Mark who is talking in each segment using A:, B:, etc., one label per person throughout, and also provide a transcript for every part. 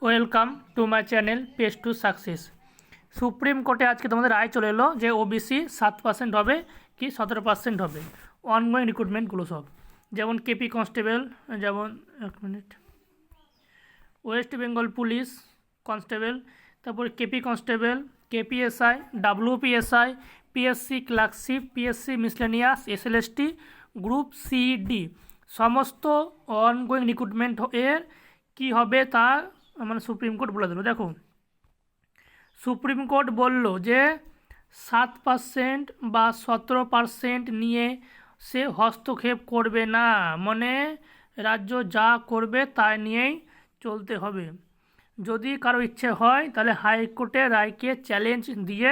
A: Welcome to my channel page to success. Supreme কোর্টে আজকে তোমাদের রায় চলে এলো যে ওবিসি 7% হবে কি 17% হবে। অনগোয়িং রিক্রুটমেন্টগুলো সব, যেমন কেপি কনস্টেবল, যেমন এক minute, West Bengal police constable, তারপর KP constable, KPSI, WPSI, PSC clerkship, PSC miscellaneous, SLST, group C D, সমস্ত অনগোয়িং রিক্রুটমেন্ট এর কী হবে তা মানে সুপ্রিম কোর্ট বলে দিল। দেখো, সুপ্রিম কোর্ট বলল যে 7% বা 17% নিয়ে সে হস্তক্ষেপ করবে না, মানে রাজ্য যা করবে তাই নিয়েই চলতে হবে। যদি কারো ইচ্ছে হয় তাহলে হাইকোর্টের রায়কে চ্যালেঞ্জ দিয়ে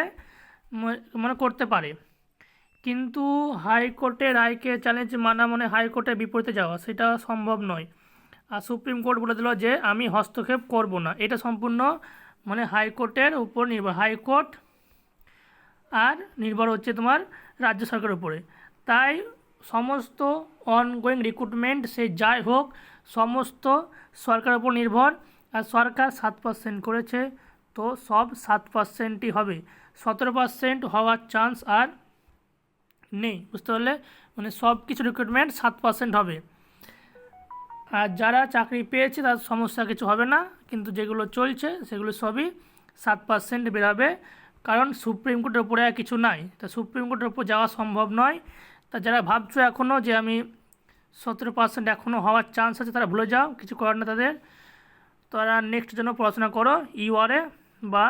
A: মানে করতে পারে, কিন্তু হাইকোর্টের রায়কে চ্যালেঞ্জ মানা মানে হাইকোর্টের বিপরীতে যাওয়া, সেটা সম্ভব নয়। আর সুপ্রিম কোর্ট বলে দিল যে আমি হস্তক্ষেপ করব না, এটা সম্পূর্ণ মানে হাইকোর্টের উপর নির্ভর, হাইকোর্ট আর নির্ভর হচ্ছে তোমার রাজ্য সরকারের উপরে। তাই সমস্ত অনগোয়িং রিক্রুটমেন্ট সে যাই হোক সমস্ত সরকারের উপর নির্ভর, আর সরকার 7% করেছে তো সব 7%ই হবে, 17% হওয়ার চান্স আর নেই। বুঝতে পারলে, মানে সব কিছু রিক্রুটমেন্ট 7% হবে। আর যারা চাকরি পেয়েছে তাদের সমস্যা কিছু হবে না, কিন্তু যেগুলো চলছে সেগুলো সবই 7% বেরাবে, কারণ সুপ্রিম কোর্টের উপরে আর কিছু নাই। তা সুপ্রিম কোর্টের উপর যাওয়া সম্ভব নয়। তা যারা ভাবছো এখনও যে আমি 17% এখনও হওয়ার চান্স আছে, তারা ভুলে যাও, কিছু করার না তাদের। তারা নেক্সট জন্য পড়াশোনা করো, ইউআরএ বা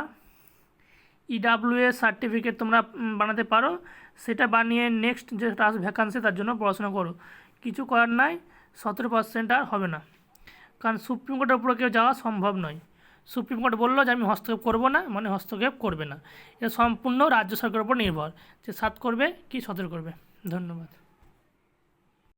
A: ইডাব্লিউএ সার্টিফিকেট তোমরা বানাতে পারো, সেটা বানিয়ে নেক্সট যে ভ্যাকান্সি তার জন্য পড়াশোনা করো। কিছু করার নাই, 17% আর হবে না, কারণ সুপ্রিম কোর্টের উপরে কেউ যাওয়া সম্ভব নয়। সুপ্রিম কোর্ট বললো যে আমি হস্তক্ষেপ করব না, মানে হস্তক্ষেপ করবে না, এটা সম্পূর্ণ রাজ্য সরকারের উপর নির্ভর যে 7 করবে কি 17 করবে। ধন্যবাদ।